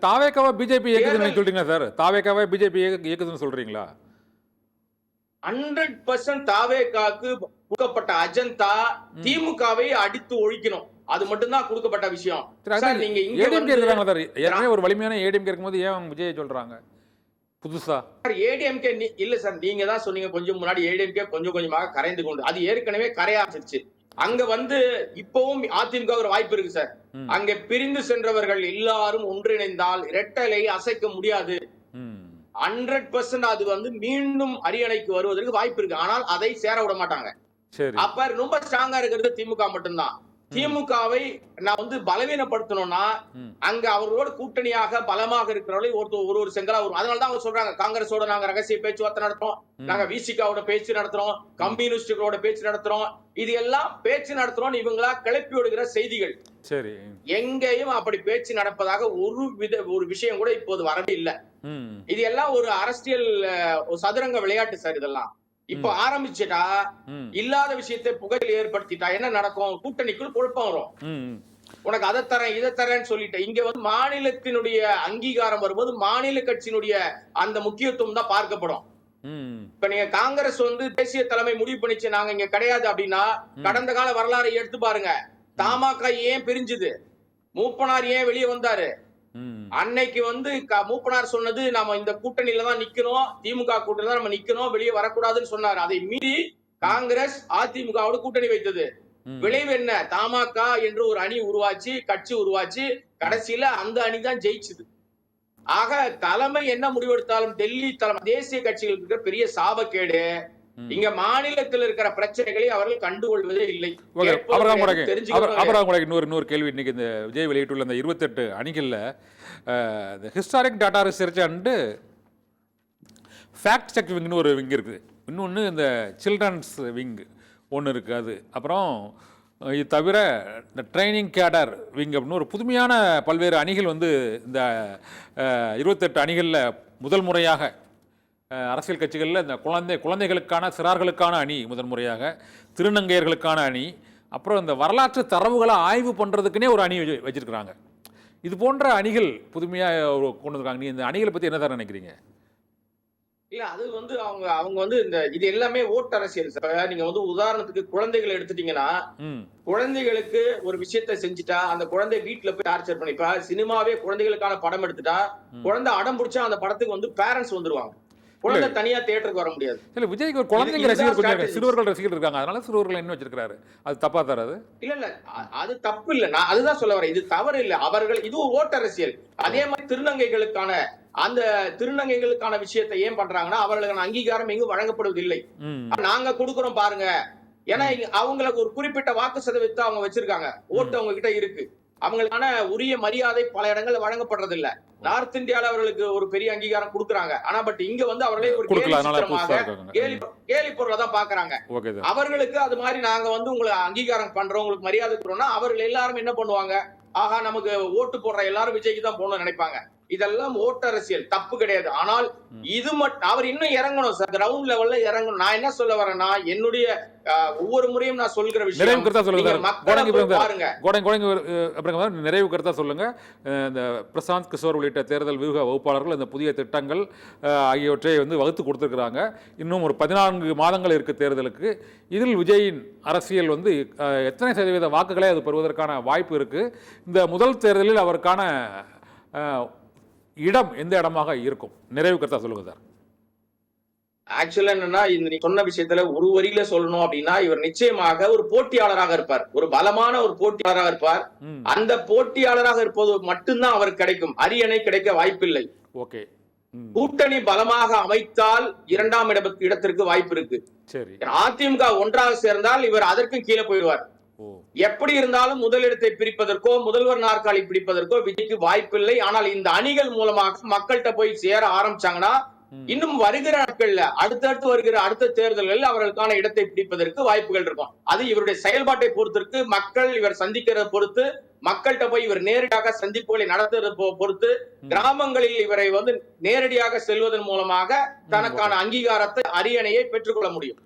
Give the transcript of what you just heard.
தாவேக்காவா BJP இயக்குதுன்னு சொல்றீங்களா sir? தாவேக்காவா BJP இயக்குதுன்னு சொல்றீங்களா? 100% தாவேக்காக்கு கொடுக்கப்பட்ட அஜெண்டா திமுகவை அடித்து ஒழிக்கணும். அது மட்டும் தான் கொடுக்கப்பட்ட விஷயம். சார் நீங்க இங்க ஏடிஎம்கே இருக்காங்க சார். ஏற்கனவே ஒரு வலிமையான ஏடிஎம்கே இருக்கும்போது ஏன் விஜய் சொல்றாங்க புதுசா? ஏடிஎம்கே இல்ல சார், நீங்க தான் சொன்னீங்க கொஞ்சம் முன்னாடி ஏடிஎம்கே கொஞ்சம் கொஞ்சமாக கரைந்து கொண்டு, அது ஏற்கனவே கரையாச்சிருச்சு. அங்க இப்பவும் அதிமுக ஒரு வாய்ப்பு இருக்கு சார். அங்க பிரிந்து சென்றவர்கள் எல்லாரும் ஒன்றிணைந்தால் இரட்டலை அசைக்க முடியாது. 100% அது மீண்டும் அரியணைக்கு வருவதற்கு வாய்ப்பு இருக்கு. ஆனால் அதை சேர விட மாட்டாங்க. அப்ப ரொம்ப ஸ்ட்ராங்கா இருக்கிறது திமுக மட்டும்தான். திமுகவை நான் பலவீனப்படுத்தணும்னா அங்க அவர்களோட கூட்டணியாக பலமாக இருக்கிறவர்களை ஒரு செங்கலா வரும். அதனாலதான் அவங்க சொல்றாங்க, காங்கிரஸோட நாங்க ரகசிய பேச்சுவார்த்தை நடத்துறோம், நாங்க விசிகாவோட பேச்சு நடத்துறோம், கம்யூனிஸ்டுகளோட பேச்சு நடத்துறோம், இது எல்லாம் பேச்சு நடத்துறோம் இவங்களா கிளப்பி விடுகிற செய்திகள். சரி, எங்கேயும் அப்படி பேச்சு நடப்பதாக ஒரு விஷயம் கூட இப்போது வரவே இல்லை. இது எல்லாம் ஒரு அரசியல் சதுரங்க விளையாட்டு சார். இதெல்லாம் இப்ப ஆரம்பிச்சுட்டா இல்லாத விஷயத்தை புகையில் ஏற்படுத்திட்டா என்ன நடக்கும்? கூட்டணிக்குள் குழப்பம் வரும். உனக்கு அதை தரேன் இதை தரேன்னு சொல்லிட்டு இங்க மாநிலத்தினுடைய அங்கீகாரம் வரும்போது மாநில கட்சியினுடைய அந்த முக்கியத்துவம் தான் பார்க்கப்படும். இப்ப நீங்க காங்கிரஸ் தேசிய தலைமை முடிவு பண்ணிச்சு நாங்க இங்க கிடையாது அப்படின்னா, கடந்த கால வரலாறை எடுத்து பாருங்க. தமாக ஏன் பிரிஞ்சுது? மூப்பனார் ஏன் வெளியே வந்தாரு? அன்னைக்கு மூப்பனார் சொன்னது நாம இந்த கூட்டணியில தான் நிக்கணும், திமுக கூட்டணியில தான் நம்ம நிக்கணும், வெளியே வரக்கூடாதுன்னு சொன்னாரு. அதை மீறி காங்கிரஸ் அதிமுகவோட கூட்டணி வைத்தது. விளைவு என்ன? தமாக என்று ஒரு அணி உருவாச்சு, கட்சி உருவாச்சு, கடைசியில அந்த அணி தான் ஜெயிச்சுது. ஆக தலைமை என்ன முடிவெடுத்தாலும் டெல்லி தலைமை தேசிய கட்சிகளுக்கு இருக்கிற பெரிய சாபக்கேடு இங்க மாநிலத்தில் இருக்கிற பிரச்சனைகளை அவர்கள் கண்டுகொள்வதே இல்லை. இன்னொரு கேள்வி, இன்னைக்கு இந்த விஜய் வெளியிட்டுள்ள இந்த 28 அணிகள்ல historic data research and fact check விங்னு ஒரு விங் இருக்குது, இன்னொன்று இந்த சில்ட்ரன்ஸ் விங் ஒன்று இருக்குது. அது அப்புறம் இது தவிர இந்த ட்ரைனிங் கேடர் விங் அப்படின்னு ஒரு புதுமையான பல்வேறு அணிகள் இந்த 28 அணிகளில் முதல் முறையாக அரசியல் கட்சிகளில் இந்த குழந்தைகளுக்கான சிறார்களுக்கான அணி முதல் முறையாக, திருநங்கையர்களுக்கான அணி, அப்புறம் இந்த வரலாற்று தரவுகளை ஆய்வு பண்ணுறதுக்குன்னே ஒரு அணி வச்சிருக்கிறாங்க. இது போன்ற அணிகள் புதுமையாக கொண்டு வந்திருக்காங்க. நீ இந்த அணிகளை பற்றி என்ன சார் நினைக்கிறீங்க? இல்ல அது அவங்க இந்த இது எல்லாமே ஓட்டு அரசியல். நீங்க உதாரணத்துக்கு குழந்தைகளை எடுத்துட்டீங்கன்னா, குழந்தைகளுக்கு ஒரு விஷயத்த செஞ்சுட்டா அந்த குழந்தை வீட்டுல போய் டார்ச்சர் பண்ணிப்பா. சினிமாவே குழந்தைகளுக்கான படம் எடுத்துட்டா குழந்தை அடம் பிடிச்சா அந்த படத்துக்கு பேரண்ட்ஸ் வந்துருவாங்க. குழந்தை தனியா தியேட்டருக்கு வர முடியாது. இல்ல விஜய்க்கு ஒரு குழந்தைங்க ரசிகர் கொஞ்சம் சிறுவர்கள் ரசிகர் இருக்காங்க, அதனால சிறுவர்கள் என்ன வச்சிருக்காரு, அது தப்பா தராது? இல்ல அது தப்பு இல்ல, நான் அதுதான் சொல்ல வரேன். இது தவறு இல்ல. அவர்கள் இது ஓட்டு அரசியல். அதே மாதிரி திருநங்கைகளுக்கான விஷயத்தை ஏன் பண்றாங்கன்னா, அவர்களுக்கான அங்கீகாரம் எங்கும் வழங்கப்படுவதில்லை. நாங்க கொடுக்கிறோம் பாருங்க. ஏன்னா அவங்களுக்கு ஒரு குறிப்பிட்ட வாக்கு சதவீதத்தை அவங்க வச்சிருக்காங்க, ஓட்டு அவங்க கிட்ட இருக்கு. அவங்களுக்கான உரிய மரியாதை பல இடங்கள்ல வழங்கப்படுறது இல்ல. நார்த் இந்தியால அவர்களுக்கு ஒரு பெரிய அங்கீகாரம் கொடுக்குறாங்க. ஆனா இங்க அவர்களே ஒரு கேலி பொருளை தான் பாக்குறாங்க. அவர்களுக்கு அது மாதிரி நாங்க உங்களை அங்கீகாரம் பண்றோம், உங்களுக்கு மரியாதை கொடுறோம்னா அவர்கள் எல்லாரும் என்ன பண்ணுவாங்க? ஆஹா, நமக்கு ஓட்டு போடுற எல்லாரும் விஜய்க்கு தான் போகணும்னு நினைப்பாங்க. இதெல்லாம் ஓட்டு அரசியல், தப்பு கிடையாது. ஆனால் இது மட்டும் அவர் இன்னும் இறங்கணும் சார், கிரவுண்ட் லெவல்ல இறங்கணும். நான் என்ன சொல்ல வரேன்னா, என்னுடைய ஒவ்வொரு முறையும் நான் சொல்கிற விஷயம் நிறைவு கருத்தா சொல்லுங்க. இந்த பிரசாந்த் கிஷோர் உள்ளிட்ட தேர்தல் வியூக வகுப்பாளர்கள் இந்த புதிய திட்டங்கள் ஆகியவற்றை வகுத்து கொடுத்திருக்கிறாங்க. இன்னும் ஒரு 14 மாதங்கள் இருக்கு தேர்தலுக்கு. இதில் விஜயின் அரசியல் எத்தனை சதவீத வாக்குகளை அது பெறுவதற்கான வாய்ப்பு இருக்கு? இந்த முதல் தேர்தலில் அவருக்கான இடம் எந்த இடமாக இருக்கும்? நிறைவு கருத்தா சொல்லுங்க சார். ஆக்சுவலா என்னன்னா, நீ சொன்ன விஷயத்துல ஒரு வரியில சொல்லணும் அப்படின்னா, இவர் நிச்சயமாக ஒரு போட்டியாளராக இருப்பார், ஒரு பலமான ஒரு போட்டியாளராக இருப்பார். அந்த போட்டியாளராக இருப்பது மட்டும்தான் அவருக்கு கிடைக்கும், அரியணை கிடைக்க வாய்ப்பில்லை. ஓகே, கூட்டணி பலமாக அமைத்தால் 2ஆம் இடத்திற்கு வாய்ப்பு இருக்கு. அதிமுக ஒன்றாக சேர்ந்தால் இவர் அதற்கும் கீழே போயிடுவார். எப்படி இருந்தாலும் முதலிடத்தை பிரிப்பதற்கோ முதல்வர் நாற்காலி பிடிப்பதற்கோ விஜய்க்கு வாய்ப்பில்லை. ஆனால் இந்த அணிகள் மூலமாக மக்கள்கிட்ட போய் சேர ஆரம்பிச்சாங்கன்னா இன்னும் வருகிற நாட்கள்ல அடுத்தடுத்து வருகிற அடுத்த தேர்தல்களில் அவர்களுக்கான இடத்தை பிடிப்பதற்கு வாய்ப்புகள் இருக்கும். அது இவருடைய செயல்பாட்டை பொறுத்திருக்கு, மக்கள் இவர் சந்திக்கிறத பொறுத்து, மக்கள்கிட்ட போய் இவர் நேரடியாக சந்திப்புகளை நடத்துறத பொறுத்து, கிராமங்களில் இவரை நேரடியாக செல்வதன் மூலமாக தனக்கான அங்கீகாரத்தை அரியணையை பெற்றுக்கொள்ள முடியும்.